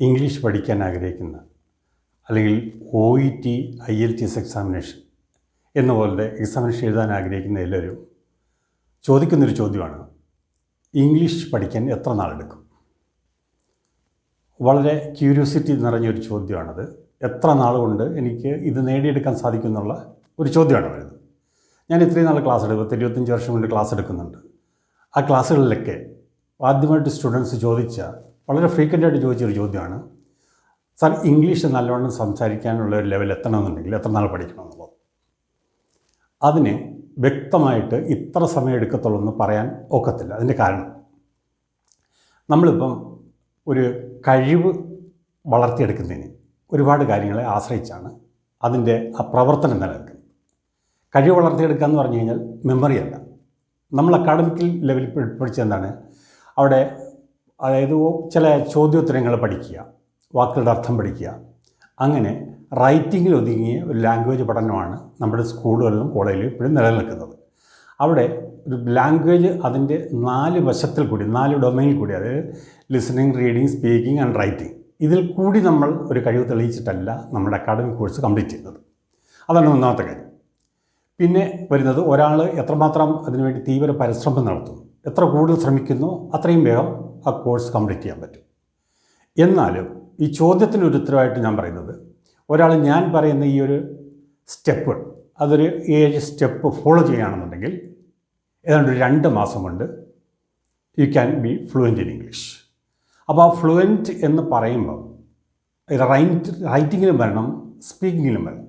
English പഠിക്കാൻ ആഗ്രഹിക്കുന്ന അല്ലെങ്കിൽ OET IELTS എക്സാമിനേഷൻ എന്ന പോലത്തെ എക്സാമിനേഷൻ എഴുതാൻ ആഗ്രഹിക്കുന്ന എല്ലാവരും ചോദിക്കുന്നൊരു ചോദ്യമാണ്, ഇംഗ്ലീഷ് പഠിക്കാൻ എത്ര നാളെടുക്കും? വളരെ ക്യൂരിയോസിറ്റി നിറഞ്ഞൊരു ചോദ്യമാണത്. എത്ര നാൾ കൊണ്ട് എനിക്ക് ഇത് നേടിയെടുക്കാൻ സാധിക്കും എന്നുള്ള ഒരു ചോദ്യമാണ് വരുന്നത്. ഞാൻ ഇത്രയും നാൾ ക്ലാസ് എടുക്കും, 25 വർഷം കൊണ്ട് ക്ലാസ് എടുക്കുന്നുണ്ട്. ആ ക്ലാസ്സുകളിലൊക്കെ ആദ്യമായിട്ട് സ്റ്റുഡൻസ് ചോദിച്ച, വളരെ ഫ്രീക്വൻ്റായിട്ട് ചോദിച്ചൊരു ചോദ്യമാണ്, സാർ ഇംഗ്ലീഷ് നല്ലവണ്ണം സംസാരിക്കാനുള്ള ഒരു ലെവൽ എത്തണമെന്നുണ്ടെങ്കിൽ എത്ര നാൾ പഠിക്കണമെന്നുള്ളത്. അതിന് വ്യക്തമായിട്ട് ഇത്ര സമയം എടുക്കത്തുള്ളൂ എന്ന് പറയാൻ ഒക്കത്തില്ല. അതിൻ്റെ കാരണം, നമ്മളിപ്പം ഒരു കഴിവ് വളർത്തിയെടുക്കുന്നതിന് ഒരുപാട് കാര്യങ്ങളെ ആശ്രയിച്ചാണ് അതിൻ്റെ ആ പ്രവർത്തനം നിലനിൽക്കുന്നത്. കഴിവ് വളർത്തിയെടുക്കുക എന്ന് പറഞ്ഞു കഴിഞ്ഞാൽ മെമ്മറി അല്ല. നമ്മൾ അക്കാഡമിക്കൽ ലെവലിൽ പഠിച്ച എന്താണ്, അവിടെ അതായത് ചില ചോദ്യോത്തരങ്ങൾ പഠിക്കുക, വാക്കുകളുടെ അർത്ഥം പഠിക്കുക, അങ്ങനെ റൈറ്റിങ്ങിൽ ഒതുങ്ങിയ ഒരു ലാംഗ്വേജ് പഠനമാണ് നമ്മുടെ സ്കൂളുകളിലും കോളേജിലും ഇപ്പോഴും നിലനിൽക്കുന്നത്. അവിടെ ഒരു ലാംഗ്വേജ് അതിൻ്റെ 4 വശത്തിൽ കൂടി, 4 ഡൊമൈനിൽ കൂടി, അതായത് listening, reading, speaking and writing, ഇതിൽ കൂടി നമ്മൾ ഒരു കഴിവ് തെളിയിച്ചിട്ടല്ല നമ്മുടെ അക്കാഡമിക് കോഴ്സ് കംപ്ലീറ്റ് ചെയ്യുന്നത്. അതാണ് ഒന്നാമത്തെ കാര്യം. പിന്നെ വരുന്നത്, ഒരാൾ എത്രമാത്രം അതിനുവേണ്ടി തീവ്ര പരിശ്രമം നടത്തുന്നു, എത്ര കൂടുതൽ ശ്രമിക്കുന്നോ അത്രയും വേഗം ആ കോഴ്സ് കംപ്ലീറ്റ് ചെയ്യാൻ പറ്റും. എന്നാലും ഈ ചോദ്യത്തിനൊരു ഉത്തരവായിട്ട് ഞാൻ പറയുന്നത്, ഒരാൾ ഞാൻ പറയുന്ന ഈ ഒരു സ്റ്റെപ്പ്, അതൊരു 7 സ്റ്റെപ്പ് ഫോളോ ചെയ്യുകയാണെന്നുണ്ടെങ്കിൽ ഏതാണ്ട് ഒരു 2 മാസം കൊണ്ട് you can be fluent in English. അപ്പോൾ ആ ഫ്ലുവൻറ്റ് എന്ന് പറയുമ്പോൾ റൈറ്റിങ്ങിലും വരണം, സ്പീക്കിങ്ങിലും വരണം.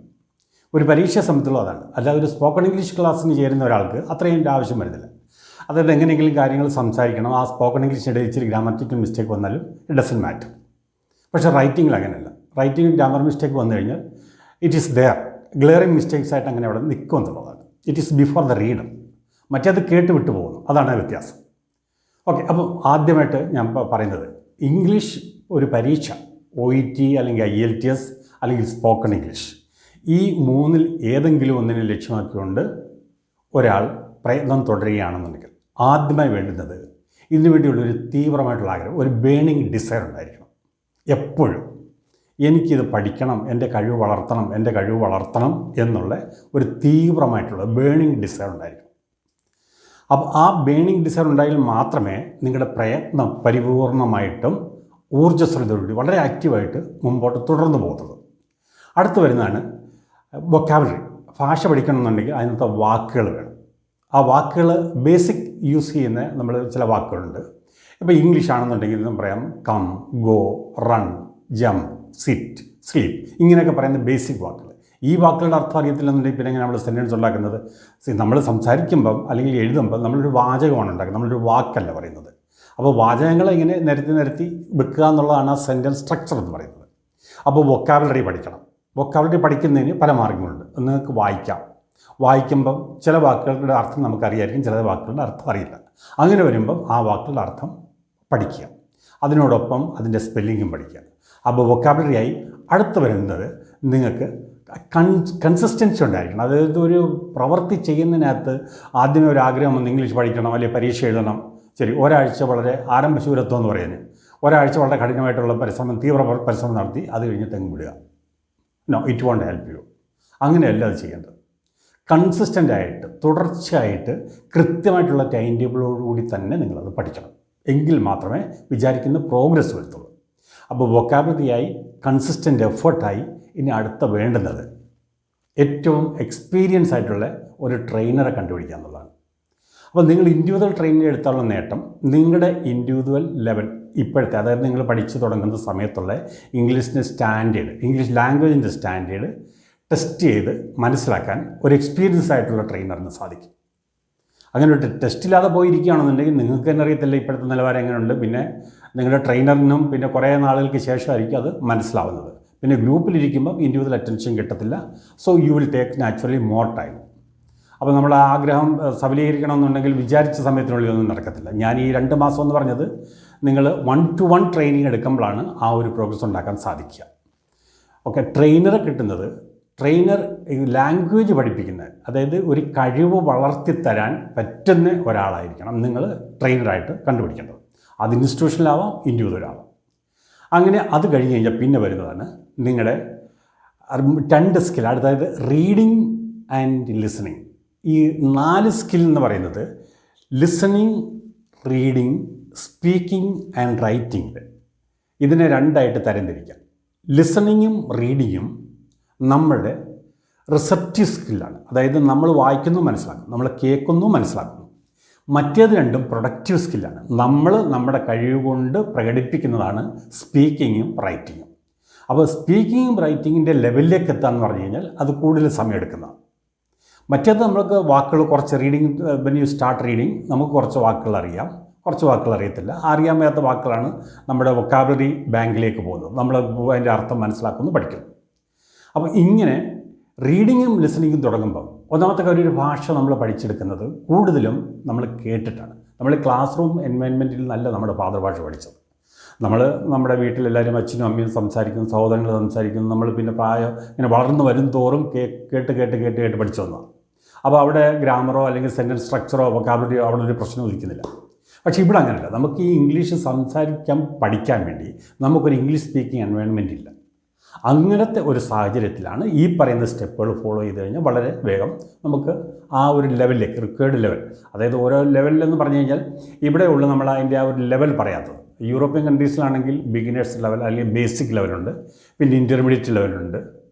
ഒരു പരീക്ഷ സമയത്തുള്ള അതാണ്. അല്ലാതെ ഒരു സ്പോക്കൺ ഇംഗ്ലീഷ് ക്ലാസ്സിന് ചേരുന്ന ഒരാൾക്ക് അത്രയും ആവശ്യം വരുന്നില്ല. അതായത് എങ്ങനെയെങ്കിലും കാര്യങ്ങൾ സംസാരിക്കണം, ആ സ്പോക്കൺ ഇംഗ്ലീഷിനിടെ ഇച്ചിരി ഗ്രാമറ്റിക്കൽ മിസ്റ്റേക്ക് വന്നാലും ഇറ്റ് ഡസൻറ്റ് മാറ്റർ. പക്ഷേ റൈറ്റിങ്ങിൽ അങ്ങനെയല്ല. റൈറ്റിംഗ് ഗ്രാമർ മിസ്റ്റേക്ക് വന്നു കഴിഞ്ഞാൽ it is there, glaring mistakes ആയിട്ട് അങ്ങനെ അവിടെ നിൽക്കും എന്നുള്ളതാണ്. It is before the reader. മറ്റേത് കേട്ട് വിട്ടു പോകുന്നു, അതാണ് വ്യത്യാസം. ഓക്കെ, അപ്പം ആദ്യമായിട്ട് ഞാൻ പറയുന്നത്, ഇംഗ്ലീഷ് ഒരു പരീക്ഷ, OET അല്ലെങ്കിൽ IELTS അല്ലെങ്കിൽ സ്പോക്കൺ ഇംഗ്ലീഷ്, ഈ 3-ൽ ഏതെങ്കിലും ഒന്നിനെ ലക്ഷ്യമാക്കിക്കൊണ്ട് ഒരാൾ പ്രയത്നം തുടരുകയാണെന്നുണ്ടെങ്കിൽ ആദ്യമായി വേണ്ടുന്നത് ഇതിനു വേണ്ടിയുള്ളൊരു തീവ്രമായിട്ടുള്ള ആഗ്രഹം, ഒരു ബേണിംഗ് ഡിസയർ ഉണ്ടായിരിക്കണം. എപ്പോഴും എനിക്കിത് പഠിക്കണം, എൻ്റെ കഴിവ് വളർത്തണം എന്നുള്ള ഒരു തീവ്രമായിട്ടുള്ള ബേണിംഗ് ഡിസയർ ഉണ്ടായിരിക്കണം. അപ്പോൾ ആ ബേണിംഗ് ഡിസയർ ഉണ്ടായാൽ മാത്രമേ നിങ്ങളുടെ പ്രയത്നം പരിപൂർണമായിട്ടും ഊർജ്ജസ്വലതയോടുകൂടി വളരെ ആക്റ്റീവായിട്ട് മുമ്പോട്ട് തുടർന്നു പോകുന്നത്. അടുത്ത് വരുന്നതാണ് വൊക്കാബുലറി. ഭാഷ പഠിക്കണമെന്നുണ്ടെങ്കിൽ അതിനകത്ത് വാക്കുകൾ വേണം. ആ വാക്കുകൾ ബേസിക് യൂസ് ചെയ്യുന്ന നമ്മൾ ചില വാക്കുകളുണ്ട്. ഇപ്പോൾ ഇംഗ്ലീഷ് ആണെന്നുണ്ടെങ്കിൽ നമുക്ക് പറയാം come, go, run, jump, sit, sleep, ഇങ്ങനെയൊക്കെ പറയുന്ന ബേസിക് വാക്കുകൾ. ഈ വാക്കുകളുടെ അർത്ഥം അറിയത്തില്ലെന്നുണ്ടെങ്കിൽ പിന്നെ എങ്ങനെ നമ്മൾ സെൻറ്റൻസ് ഉണ്ടാക്കുന്നത്? നമ്മൾ സംസാരിക്കുമ്പം അല്ലെങ്കിൽ എഴുതുമ്പം നമ്മളൊരു വാചകമാണ് ഉണ്ടാക്കുന്നത്, നമ്മളൊരു വാക്കല്ല പറയുന്നത്. അപ്പോൾ വാചകങ്ങളെ ഇങ്ങനെ നിരത്തി വെക്കുക എന്നുള്ളതാണ് ആ സെൻറ്റൻസ് സ്ട്രക്ചർ എന്ന് പറയുന്നത്. അപ്പോൾ വൊക്കാബുലറി പഠിക്കണം. വൊക്കാബുലറി പഠിക്കുന്നതിന് പല മാർഗ്ഗങ്ങളുണ്ട്. നിങ്ങൾക്ക് വായിക്കുമ്പം ചില വാക്കുകളുടെ അർത്ഥം നമുക്കറിയായിരിക്കും, ചില വാക്കുകളുടെ അർത്ഥം അറിയില്ല. അങ്ങനെ വരുമ്പം ആ വാക്കുകളുടെ അർത്ഥം പഠിക്കുക, അതിനോടൊപ്പം അതിൻ്റെ സ്പെല്ലിങ്ങും പഠിക്കുക. അപ്പോൾ വൊക്കാബുലറിയായി അടുത്ത് വരുന്നത് നിങ്ങൾക്ക് കൺസിസ്റ്റൻസി ഉണ്ടായിരിക്കണം. അതായത് ഒരു പ്രവൃത്തി ചെയ്യുന്നതിനകത്ത് ആദ്യമേ ഒരു ആഗ്രഹം വന്ന് ഇംഗ്ലീഷ് പഠിക്കണം, അല്ലെങ്കിൽ പരീക്ഷ എഴുതണം, ശരി, ഒരാഴ്ച വളരെ ആരംഭശൂരത്വം എന്ന് പറയുന്നത്, ഒരാഴ്ച വളരെ കഠിനമായിട്ടുള്ള തീവ്ര പരിശ്രമം നടത്തി അത് കഴിഞ്ഞ് തെങ്ങ് വിടുക. No, it won't help you. അങ്ങനെയല്ല അത് ചെയ്യേണ്ടത്. കൺസിസ്റ്റൻ്റായിട്ട്, തുടർച്ചയായിട്ട്, കൃത്യമായിട്ടുള്ള ടൈം ടേബിളോടുകൂടി തന്നെ നിങ്ങളത് പഠിക്കണം. എങ്കിൽ മാത്രമേ വിചാരിക്കുന്ന പ്രോഗ്രസ് വരുത്തുള്ളൂ. അപ്പോൾ വൊക്കാബുലറിയായി, കൺസിസ്റ്റൻ്റ് എഫേർട്ടായി ഇനി അടുത്ത വേണ്ടുന്നത് ഏറ്റവും എക്സ്പീരിയൻസ് ആയിട്ടുള്ള ഒരു ട്രെയിനറെ കണ്ടുപിടിക്കുക എന്നുള്ളതാണ്. അപ്പോൾ നിങ്ങൾ ഇൻഡിവിജ്വൽ ട്രെയിനിങ് എടുത്തുള്ള നേട്ടം, നിങ്ങളുടെ ഇൻഡിവിജ്വൽ ലെവൽ ഇപ്പോഴത്തെ, അതായത് നിങ്ങൾ പഠിച്ചു തുടങ്ങുന്ന സമയത്തുള്ള ഇംഗ്ലീഷിൻ്റെ സ്റ്റാൻഡേർഡ്, ഇംഗ്ലീഷ് ലാംഗ്വേജിൻ്റെ സ്റ്റാൻഡേർഡ് ടെസ്റ്റ് ചെയ്ത് മനസ്സിലാക്കാൻ ഒരു എക്സ്പീരിയൻസ് ആയിട്ടുള്ള ട്രെയിനറിന് സാധിക്കും. അങ്ങനെ ഒരു ടെസ്റ്റില്ലാതെ പോയിരിക്കുകയാണെന്നുണ്ടെങ്കിൽ നിങ്ങൾക്ക് തന്നെ അറിയത്തില്ല ഇപ്പോഴത്തെ നിലവാരം എങ്ങനെയുണ്ട്. പിന്നെ നിങ്ങളുടെ ട്രെയിനറിനും പിന്നെ കുറേ നാളുകൾക്ക് ശേഷമായിരിക്കും അത് മനസ്സിലാവുന്നത്. പിന്നെ ഗ്രൂപ്പിലിരിക്കുമ്പോൾ ഇൻഡിവിജ്വൽ അറ്റൻഷൻ കിട്ടത്തില്ല. So you will take naturally more time. അപ്പോൾ നമ്മൾ ആഗ്രഹം സബലീകരിക്കണമെന്നുണ്ടെങ്കിൽ വിചാരിച്ച സമയത്തിനുള്ളിലൊന്നും നടക്കത്തില്ല. ഞാൻ ഈ 2 മാസം എന്ന് പറഞ്ഞത് നിങ്ങൾ 1-to-1 ട്രെയിനിങ് എടുക്കുമ്പോഴാണ് ആ ഒരു പ്രോഗ്രസ് ഉണ്ടാക്കാൻ സാധിക്കുക. ഓക്കെ, ട്രെയിനറെ കിട്ടുന്നത്, ട്രെയിനർ ലാംഗ്വേജ് പഠിപ്പിക്കുന്നത്, അതായത് ഒരു കഴിവ് വളർത്തിത്തരാൻ പറ്റുന്ന ഒരാളായിരിക്കണം നിങ്ങൾ ട്രെയിനറായിട്ട് കണ്ടുപിടിക്കേണ്ടത്. അത് ഇൻസ്റ്റിറ്റ്യൂഷനിലാവാം, ഇൻഡിവിജ്വലാവാം. അങ്ങനെ അത് കഴിഞ്ഞ് കഴിഞ്ഞാൽ പിന്നെ വരുന്നതാണ് നിങ്ങളുടെ 2 സ്കിൽ, അതായത് റീഡിങ് ആൻഡ് ലിസണിങ്. ഈ 4 സ്കിൽ എന്ന് പറയുന്നത് listening, reading, speaking and writing. ഇതിനെ 2ആയിട്ട് തരംതിരിക്കാം. ലിസണിങ്ങും റീഡിങ്ങും നമ്മുടെ റിസപ്റ്റീവ് സ്കില്ലാണ്, അതായത് നമ്മൾ വായിക്കുന്നു മനസ്സിലാക്കുന്നു, നമ്മൾ കേൾക്കുന്നു മനസ്സിലാക്കുന്നു. മറ്റേത് രണ്ടും പ്രൊഡക്റ്റീവ് സ്കില്ലാണ്, നമ്മൾ നമ്മുടെ കഴിവ് കൊണ്ട് പ്രകടിപ്പിക്കുന്നതാണ് സ്പീക്കിങ്ങും റൈറ്റിങ്ങും. അപ്പോൾ സ്പീക്കിങ്ങും റൈറ്റിങ്ങിൻ്റെ ലെവലിലേക്ക് എത്താമെന്ന് പറഞ്ഞു കഴിഞ്ഞാൽ അത് കൂടുതൽ സമയമെടുക്കുന്നതാണ്. മറ്റേത് നമ്മൾക്ക് വാക്കുകൾ കുറച്ച് reading, when you start reading നമുക്ക് കുറച്ച് വാക്കുകൾ അറിയാം, കുറച്ച് വാക്കുകൾ അറിയത്തില്ല. അറിയാൻ വയ്യാത്ത വാക്കുകളാണ് നമ്മുടെ വൊക്കാബുലറി ബാങ്കിലേക്ക് പോകുന്നത്, നമ്മൾ അതിൻ്റെ അർത്ഥം മനസ്സിലാക്കുന്നു, പഠിക്കുന്നു. അപ്പോൾ ഇങ്ങനെ റീഡിങ്ങും ലിസണിങ്ങും തുടങ്ങുമ്പം ഒന്നാമത്തെ കാര്യം, ഒരു ഭാഷ നമ്മൾ പഠിച്ചെടുക്കുന്നത് കൂടുതലും നമ്മൾ കേട്ടിട്ടാണ്. നമ്മൾ ക്ലാസ് റൂം എൻവയൺമെൻറ്റിൽ നല്ല നമ്മുടെ മാതൃഭാഷ പഠിച്ചത്. നമ്മുടെ വീട്ടിലെല്ലാവരും അച്ഛനും അമ്മയും സംസാരിക്കുന്നു, സഹോദരങ്ങൾ സംസാരിക്കുന്നു, നമ്മൾ പിന്നെ പ്രായം ഇങ്ങനെ വളർന്നു വരും തോറും കേട്ട് പഠിച്ചു വന്നതാണ്. അപ്പോൾ അവിടെ ഗ്രാമറോ അല്ലെങ്കിൽ സെൻറ്റൻസ് സ്ട്രക്ചറോ വൊക്കാബുലറിയോ അവിടെ ഒരു പ്രശ്നം ഉദിക്കുന്നില്ല. പക്ഷേ ഇവിടെ അങ്ങനെയല്ല. നമുക്ക് ഈ ഇംഗ്ലീഷ് പഠിക്കാൻ വേണ്ടി നമുക്കൊരു ഇംഗ്ലീഷ് സ്പീക്കിംഗ് എൻവയൺമെൻറ്റ് ഇല്ല. അങ്ങനത്തെ ഒരു സാഹചര്യത്തിലാണ് ഈ പറയുന്ന സ്റ്റെപ്പുകൾ ഫോളോ ചെയ്ത് കഴിഞ്ഞാൽ വളരെ വേഗം നമുക്ക് ആ ഒരു ലെവലിലേക്ക്, റിക്വയർഡ് ലെവൽ, അതായത് ഓരോ ലെവലിലെന്ന് പറഞ്ഞു കഴിഞ്ഞാൽ ഇവിടെയുള്ള നമ്മൾ അതിൻ്റെ ആ ഒരു ലെവൽ പറയാത്തത്. യൂറോപ്യൻ കൺട്രീസിലാണെങ്കിൽ ബിഗിനേഴ്സ് ലെവൽ അല്ലെങ്കിൽ ബേസിക് ലെവലുണ്ട്, പിന്നെ ഇൻ്റർമീഡിയറ്റ് ലെവലുണ്ട്,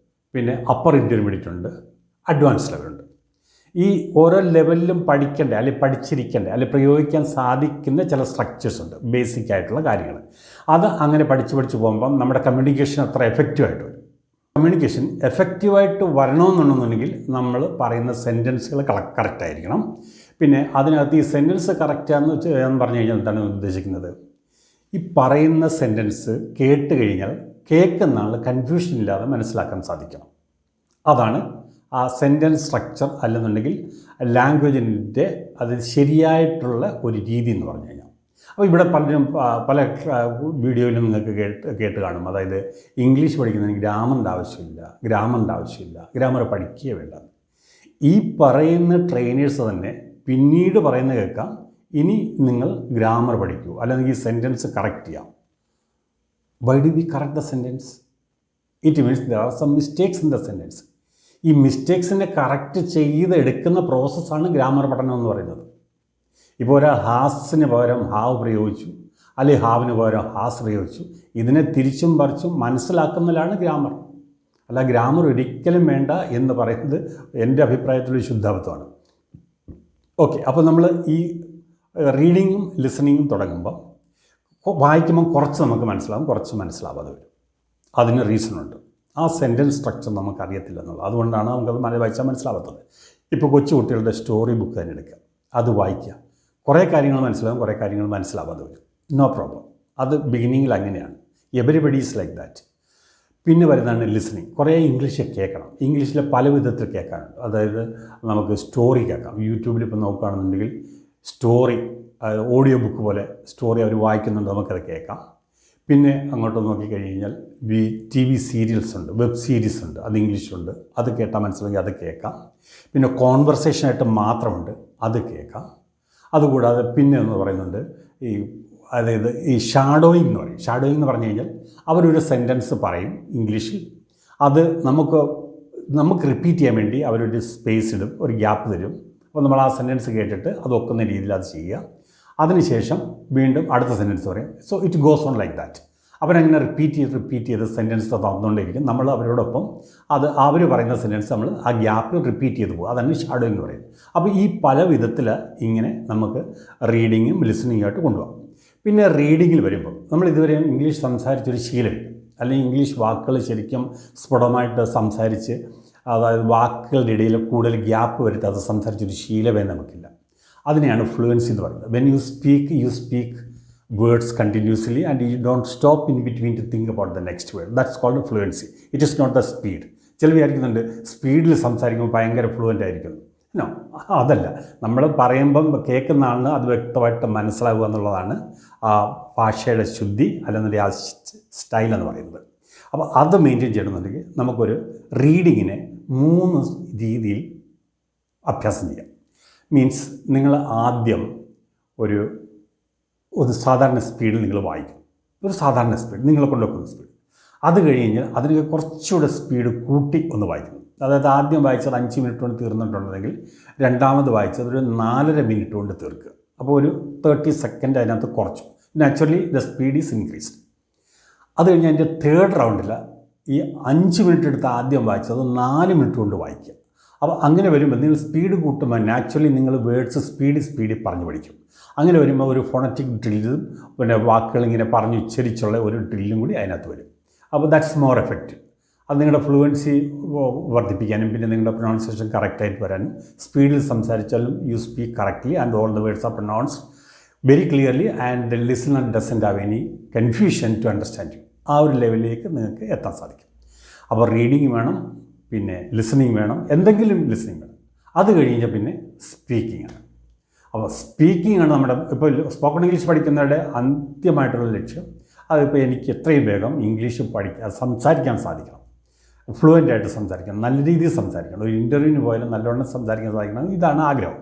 പിന്നെ അപ്പർ ഇൻ്റർമീഡിയറ്റ് ഉണ്ട്, അഡ്വാൻസ് ലെവലുണ്ട്. ഈ ഓരോ ലെവലിലും പഠിക്കേണ്ട അല്ലെങ്കിൽ പഠിച്ചിരിക്കേണ്ട അല്ലെങ്കിൽ പ്രയോഗിക്കാൻ സാധിക്കുന്ന ചില സ്ട്രക്ചേഴ്സ് ഉണ്ട്, ബേസിക് ആയിട്ടുള്ള കാര്യങ്ങൾ. അത് അങ്ങനെ പഠിച്ച് പോകുമ്പം നമ്മുടെ കമ്മ്യൂണിക്കേഷൻ അത്ര എഫക്റ്റീവായിട്ട് വരും. കമ്മ്യൂണിക്കേഷൻ എഫക്റ്റീവായിട്ട് വരണമെന്നുണ്ടെന്നുണ്ടെങ്കിൽ നമ്മൾ പറയുന്ന സെൻറ്റൻസുകൾ കറക്റ്റായിരിക്കണം. പിന്നെ അതിനകത്ത് ഈ സെൻറ്റൻസ് കറക്റ്റാന്ന് പറഞ്ഞു കഴിഞ്ഞാൽ എന്താണ് ഉദ്ദേശിക്കുന്നത്? ഈ പറയുന്ന സെൻറ്റൻസ് കേട്ട് കഴിഞ്ഞാൽ കേൾക്കുന്ന ആൾ കൺഫ്യൂഷൻ ഇല്ലാതെ മനസ്സിലാക്കാൻ സാധിക്കണം. അതാണ് ആ സെൻറ്റൻസ് സ്ട്രക്ചർ, അല്ലെന്നുണ്ടെങ്കിൽ ലാംഗ്വേജിൻ്റെ അത് ശരിയായിട്ടുള്ള ഒരു രീതി എന്ന് പറഞ്ഞു കഴിഞ്ഞാൽ. അപ്പോൾ ഇവിടെ പല വീഡിയോയിലും നിങ്ങൾക്ക് കേട്ട് കാണും. അതായത് ഇംഗ്ലീഷ് പഠിക്കുന്നതിന് ഗ്രാമറിൻ്റെ ആവശ്യമില്ല, ഗ്രാമർ പഠിക്കുകയേ വേണ്ട. ഈ പറയുന്ന ട്രെയിനേഴ്സ് തന്നെ പിന്നീട് പറയുന്ന കേൾക്കാം, ഇനി നിങ്ങൾ ഗ്രാമർ പഠിക്കൂ, അല്ലെങ്കിൽ ഈ സെൻറ്റൻസ് കറക്റ്റ് ചെയ്യാം. Why do we correct the sentence? It means there are some mistakes in the sentence. ഈ മിസ്റ്റേക്സിനെ കറക്റ്റ് ചെയ്തെടുക്കുന്ന പ്രോസസ്സാണ് ഗ്രാമർ പഠനം എന്ന് പറയുന്നത്. ഇപ്പോൾ ഒരു ഹാസിന് പകരം ഹാവ് പ്രയോഗിച്ചു, അല്ലെങ്കിൽ ഹാവിന് പകരം ഹാസ് പ്രയോഗിച്ചു. ഇതിനെ തിരിച്ചും പറിച്ചും മനസ്സിലാക്കുന്നതിലാണ് ഗ്രാമർ. അല്ല, ഗ്രാമർ ഒരിക്കലും വേണ്ട എന്ന് പറയുന്നത് എൻ്റെ അഭിപ്രായത്തിലൊരു ശുദ്ധാബദ്ധമാണ്. ഓക്കെ, അപ്പോൾ നമ്മൾ ഈ റീഡിങ്ങും ലിസണിങ്ങും തുടങ്ങുമ്പോൾ വായിക്കുമ്പോൾ കുറച്ച് നമുക്ക് മനസ്സിലാവും, കുറച്ച് മനസ്സിലാവാതെ വരും. അതിന് റീസണുണ്ട്. ആ സെൻറ്റൻസ് സ്ട്രക്ചർ നമുക്കറിയത്തില്ല എന്നുള്ളത്. അതുകൊണ്ടാണ് നമുക്കത് വായിച്ചാൽ മനസ്സിലാവാത്തത്. ഇപ്പോൾ കൊച്ചു കുട്ടികളുടെ സ്റ്റോറി ബുക്ക് തന്നെ എടുക്കുക, അത് വായിക്കുക. കുറേ കാര്യങ്ങൾ മനസ്സിലാവും, കുറേ കാര്യങ്ങൾ മനസ്സിലാവാതെ വരും. No problem. അത് ബിഗിനിങ്ങിൽ അങ്ങനെയാണ്. Everybody is like that. പിന്നെ വരുന്നതാണ് ലിസണിങ്. കുറേ ഇംഗ്ലീഷ് കേൾക്കണം. ഇംഗ്ലീഷിലെ പല വിധത്തിൽ കേൾക്കാനുണ്ട്. അതായത് നമുക്ക് സ്റ്റോറി കേൾക്കാം. യൂട്യൂബിൽ ഇപ്പോൾ നോക്കുകയാണെന്നുണ്ടെങ്കിൽ സ്റ്റോറി, ഓഡിയോ ബുക്ക് പോലെ സ്റ്റോറി അവർ വായിക്കുന്നുണ്ട്, നമുക്കത് കേൾക്കാം. പിന്നെ അങ്ങോട്ട് നോക്കിക്കഴിഞ്ഞാൽ TV സീരിയൽസ് ഉണ്ട്, വെബ് സീരീസ് ഉണ്ട്, അത് ഇംഗ്ലീഷുണ്ട്, അത് കേട്ടാൽ മനസ്സിലാക്കി അത് കേൾക്കാം. പിന്നെ കോൺവെർസേഷനായിട്ട് മാത്രമുണ്ട്, അത് കേൾക്കാം. അതുകൂടാതെ പിന്നെ എന്ന് പറയുന്നുണ്ട് അതായത് ഈ ഷാഡോയിങ് എന്ന് പറയും. ഷാഡോയിങ് എന്ന് പറഞ്ഞു കഴിഞ്ഞാൽ അവരൊരു സെൻറ്റൻസ് പറയും ഇംഗ്ലീഷിൽ, അത് നമുക്ക് റിപ്പീറ്റ് ചെയ്യാൻ വേണ്ടി അവരൊരു സ്പേസ് ഇടും, ഒരു ഗ്യാപ്പ് തരും. അപ്പോൾ നമ്മൾ ആ സെൻറ്റൻസ് കേട്ടിട്ട് അത് ഒക്കുന്ന രീതിയിൽ അത് ചെയ്യുക. അതിനുശേഷം വീണ്ടും അടുത്ത സെൻറ്റൻസ് പറയും. So it goes on like that. അവരങ്ങനെ റിപ്പീറ്റ് ചെയ്ത് സെൻറ്റൻസ് തന്നുകൊണ്ടേയിരിക്കും. നമ്മൾ അവരോടൊപ്പം അവർ പറയുന്ന സെൻറ്റൻസ് നമ്മൾ ആ ഗ്യാപ്പിൽ റിപ്പീറ്റ് ചെയ്ത് പോകും. അതാണ് ഷാഡോയിങ് എന്ന് പറയുന്നത്. അപ്പോൾ ഈ പല വിധത്തിൽ ഇങ്ങനെ നമുക്ക് റീഡിങ്ങും ലിസണിങ്ങുമായിട്ട് കൊണ്ടുപോകാം. പിന്നെ റീഡിങ്ങിൽ വരുമ്പോൾ നമ്മൾ ഇതുവരെ ഇംഗ്ലീഷ് സംസാരിച്ചൊരു ശീലമില്ല, അല്ലെങ്കിൽ ഇംഗ്ലീഷ് വാക്കുകൾ ശരിക്കും സ്ഫുടമായിട്ട് സംസാരിച്ച്, അതായത് വാക്കുകളുടെ ഇടയിൽ കൂടുതൽ ഗ്യാപ്പ് വരുത്താതെ സംസാരിച്ചൊരു ശീലമേ നമുക്കില്ല. അതിനെയാണ് ഫ്ലുവൻസി എന്ന് പറയുന്നത്. When you speak words continuously and you don't stop in between to think about the next word. That's called fluency. It is not the speed. ചില വിചാരിക്കുന്നുണ്ട് സ്പീഡിൽ സംസാരിക്കുമ്പോൾ ഭയങ്കര ഫ്ലുവൻ്റ് ആയിരിക്കുന്നു. നോ, അതല്ല. നമ്മൾ പറയുമ്പം കേൾക്കുന്ന ആളിന് അത് വ്യക്തമായിട്ട് മനസ്സിലാവുക എന്നുള്ളതാണ് ആ ഭാഷയുടെ ശുദ്ധി, അല്ലെങ്കിൽ ആ സ്റ്റൈൽ എന്ന് പറയുന്നത്. അപ്പോൾ അത് മെയിൻറ്റെയിൻ ചെയ്യണമെന്നുണ്ടെങ്കിൽ നമുക്കൊരു റീഡിങ്ങിനെ 3 രീതിയിൽ അഭ്യാസം ചെയ്യാം. മീൻസ് നിങ്ങൾ ആദ്യം ഒരു സാധാരണ സ്പീഡിൽ നിങ്ങൾ വായിക്കും. ഒരു സാധാരണ സ്പീഡ് നിങ്ങളെ കൊണ്ടുവെക്കുന്ന സ്പീഡ്. അത് കഴിഞ്ഞ് അതിന് കുറച്ചുകൂടെ സ്പീഡ് കൂട്ടി ഒന്ന് വായിക്കുന്നു. അതായത് ആദ്യം വായിച്ചത് 5 മിനിറ്റ് കൊണ്ട് തീർന്നിട്ടുണ്ടെങ്കിൽ രണ്ടാമത് വായിച്ചത് ഒരു 4.5 മിനിറ്റ് കൊണ്ട് തീർക്കുക. അപ്പോൾ ഒരു 30 സെക്കൻഡ് അതിനകത്ത് കുറച്ചു. Naturally the speed is increased. അത് കഴിഞ്ഞ് അതിൻ്റെ തേർഡ് റൗണ്ടിൽ ഈ 5 മിനിറ്റ് എടുത്ത് ആദ്യം വായിച്ചത് 4 മിനിറ്റ് കൊണ്ട് വായിക്കുക. അപ്പോൾ അങ്ങനെ വരുമ്പോൾ നിങ്ങൾ സ്പീഡ് കൂട്ടുമ്പോൾ നാച്ചുറലി നിങ്ങൾ വേർഡ്സ് സ്പീഡിൽ പറഞ്ഞു പഠിക്കും. അങ്ങനെ വരുമ്പോൾ ഒരു ഫോണറ്റിക് ഡ്രില്ലും പിന്നെ വാക്കുകൾ ഇങ്ങനെ പറഞ്ഞ് ഉച്ചരിച്ചുള്ള ഒരു ഡ്രില്ലും കൂടി അതിനകത്ത് വരും. അപ്പോൾ ദാറ്റ്സ് മോർ എഫക്റ്റീവ്. അത് നിങ്ങളുടെ ഫ്ലുവൻസി വർദ്ധിപ്പിക്കാനും പിന്നെ നിങ്ങളുടെ പ്രൊനൗൺസിയേഷൻ കറക്റ്റായിട്ട് വരാനും സ്പീഡിൽ സംസാരിച്ചാലും you speak correctly and all the words are pronounced very clearly and the listener doesn't have any confusion to understand you. ആ ഒരു ലെവലിലേക്ക് നിങ്ങൾക്ക് എത്താൻ സാധിക്കും. അപ്പോൾ റീഡിങ് വേണം, പിന്നെ ലിസണിങ് വേണം, എന്തെങ്കിലും ലിസണിങ് വേണം. അത് കഴിഞ്ഞാൽ പിന്നെ സ്പീക്കിംഗ് ആണ്. അപ്പോൾ സ്പീക്കിംഗ് ആണ് നമ്മുടെ ഇപ്പോൾ സ്പോക്കൺ ഇംഗ്ലീഷ് പഠിക്കുന്നവരുടെ അന്ത്യമായിട്ടുള്ള ലക്ഷ്യം. അതിപ്പോൾ എനിക്ക് എത്രയും വേഗം ഇംഗ്ലീഷ് സംസാരിക്കാൻ സാധിക്കണം, ഫ്ലുവൻ്റായിട്ട് സംസാരിക്കണം, നല്ല രീതിയിൽ സംസാരിക്കണം, ഒരു ഇൻ്റർവ്യൂവിന് പോയാലും നല്ലവണ്ണം സംസാരിക്കാൻ സാധിക്കണം. ഇതാണ് ആഗ്രഹം.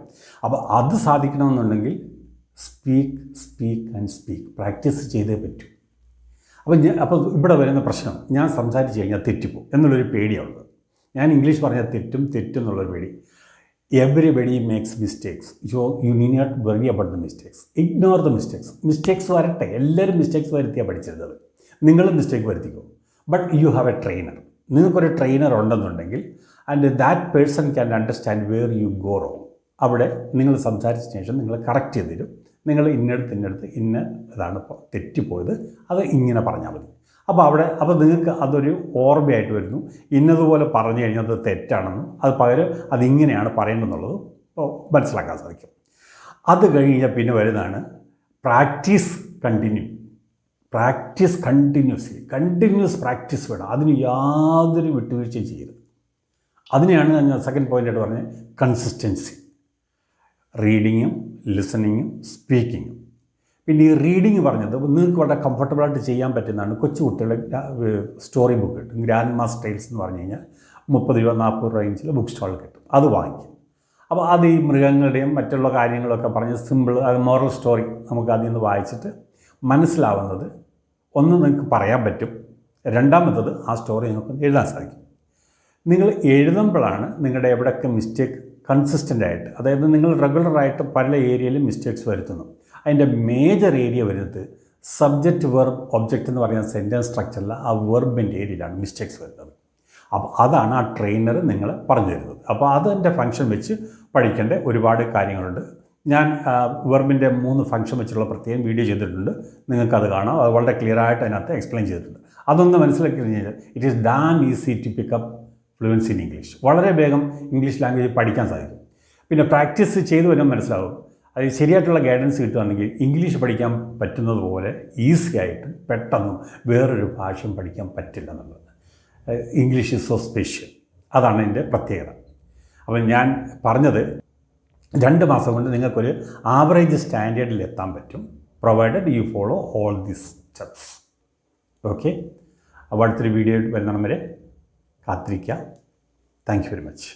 അപ്പോൾ അത് സാധിക്കണമെന്നുണ്ടെങ്കിൽ സ്പീക്ക് പ്രാക്ടീസ് ചെയ്തേ പറ്റൂ. അപ്പോൾ ഇവിടെ വരുന്ന പ്രശ്നം, ഞാൻ സംസാരിച്ച് കഴിഞ്ഞാൽ തെറ്റിപ്പോകും എന്നുള്ളൊരു പേടിയുള്ളത്. ഞാൻ ഇംഗ്ലീഷ് പറഞ്ഞാൽ തെറ്റും എന്നുള്ളൊരു പേടി. Everybody makes mistakes. You need not worry about the mistakes. Ignore the mistakes വരട്ടെ. എല്ലാവരും മിസ്റ്റേക്സ് വരുത്തിയാണ് പഠിച്ചിരുന്നത്. നിങ്ങളും മിസ്റ്റേക്ക് വരുത്തിക്കോ. But you have a trainer. നിങ്ങൾക്കൊരു ട്രെയിനർ ഉണ്ടെന്നുണ്ടെങ്കിൽ and that person can understand where you go wrong. അവിടെ നിങ്ങൾ സംസാരിച്ച ശേഷം നിങ്ങൾ കറക്റ്റ് ചെയ്ത് തരും. നിങ്ങൾ ഇന്നടുത്ത് ഇന്ന ഇതാണ് ഇപ്പോൾ തെറ്റിപ്പോയത്, അത് ഇങ്ങനെ പറഞ്ഞാൽ മതി. അപ്പോൾ നിങ്ങൾക്ക് അതൊരു ഓർമ്മയായിട്ട് വരുന്നു. ഇന്നതുപോലെ പറഞ്ഞു കഴിഞ്ഞാൽ അത് തെറ്റാണെന്നും അത് പകരം അതിങ്ങനെയാണ് പറയേണ്ടതെന്നുള്ളത് ഇപ്പോൾ മനസ്സിലാക്കാൻ സാധിക്കും. അത് കഴിഞ്ഞാൽ പിന്നെ വരുന്നതാണ് പ്രാക്ടീസ് കണ്ടിന്യൂസ് പ്രാക്ടീസ് വേണം. അതിന് യാതൊരു വിട്ടുവീഴ്ചയും ചെയ്യരുത്. അതിനെയാണ് ഞാൻ സെക്കൻഡ് പോയിൻ്റായിട്ട് പറഞ്ഞത്, കൺസിസ്റ്റൻസി. റീഡിങ്ങും ലിസണിങ്ങും സ്പീക്കിങ്ങും. പിന്നെ ഈ റീഡിങ് പറഞ്ഞത് നിങ്ങൾക്ക് വളരെ കംഫർട്ടബിളായിട്ട് ചെയ്യാൻ പറ്റുന്നതാണ്. കൊച്ചു കുട്ടികളുടെ സ്റ്റോറി ബുക്ക് കിട്ടും. ഗ്രാൻഡ് മാസ് ടെയിൽസ് എന്ന് പറഞ്ഞു കഴിഞ്ഞാൽ 30 രൂപ 40 റേഞ്ചിൽ ബുക്ക് സ്റ്റാളിൽ കിട്ടും. അത് വാങ്ങിക്കും. അപ്പോൾ അത് ഈ മൃഗങ്ങളുടെയും മറ്റുള്ള കാര്യങ്ങളൊക്കെ പറഞ്ഞ് സിമ്പിൾ, അത് മോറൽ സ്റ്റോറി നമുക്ക് അതിൽ നിന്ന് വായിച്ചിട്ട് മനസ്സിലാവുന്നത് ഒന്ന് നിങ്ങൾക്ക് പറയാൻ പറ്റും. രണ്ടാമത്തത് ആ സ്റ്റോറി നിങ്ങൾക്ക് എഴുതാൻ സാധിക്കും. നിങ്ങൾ എഴുതുമ്പോഴാണ് നിങ്ങളുടെ എവിടെയൊക്കെ മിസ്റ്റേക്ക് കൺസിസ്റ്റൻ്റായിട്ട്, അതായത് നിങ്ങൾ റെഗുലറായിട്ട് പല ഏരിയയിലും മിസ്റ്റേക്സ് വരുത്തുന്നു. അതിൻ്റെ മേജർ ഏരിയ വരുന്നത് സബ്ജക്റ്റ് വെർബ് ഒബ്ജക്റ്റ് എന്ന് പറയുന്ന സെൻറ്റൻസ് സ്ട്രക്ചറിൽ ആ വെർബിൻ്റെ ഏരിയയിലാണ് മിസ്റ്റേക്സ് വരുന്നത്. അപ്പോൾ അതാണ് ആ ട്രെയിനർ നിങ്ങൾ പറഞ്ഞു തരുന്നത്. അപ്പോൾ അതിൻ്റെ ഫംഗ്ഷൻ വെച്ച് പഠിക്കേണ്ട ഒരുപാട് കാര്യങ്ങളുണ്ട്. ഞാൻ വെർബിൻ്റെ 3 ഫംഗ്ഷൻ വെച്ചുള്ള പ്രത്യേകം വീഡിയോ ചെയ്തിട്ടുണ്ട്. നിങ്ങൾക്കത് കാണാം. അത് വളരെ ക്ലിയറായിട്ട് അതിനകത്ത് എക്സ്പ്ലെയിൻ ചെയ്തിട്ടുണ്ട്. അതൊന്ന് മനസ്സിലാക്കി കഴിഞ്ഞാൽ it is damn easy to pick up fluency in English. വളരെ വേഗം ഇംഗ്ലീഷ് ലാംഗ്വേജ് പഠിക്കാൻ സാധിക്കും. പിന്നെ പ്രാക്ടീസ് ചെയ്ത് വരുമ്പോൾ മനസ്സിലാവും. അത് ശരിയായിട്ടുള്ള ഗൈഡൻസ് കിട്ടുകയാണെങ്കിൽ ഇംഗ്ലീഷ് പഠിക്കാൻ പറ്റുന്നത് പോലെ ഈസി ആയിട്ട് പെട്ടെന്ന് വേറൊരു ഭാഷയും പഠിക്കാൻ പറ്റില്ല എന്നുള്ളത്. English is so special. അതാണ് എൻ്റെ പ്രത്യേകത. അപ്പോൾ ഞാൻ പറഞ്ഞത് 2 മാസം കൊണ്ട് നിങ്ങൾക്കൊരു ആവറേജ് സ്റ്റാൻഡേർഡിൽ എത്താൻ പറ്റും, provided you follow all these steps. Okay. അപ്പോൾ അടുത്തൊരു വീഡിയോ വരുന്നവരെ കാത്തിരിക്കുക. Thank you very much.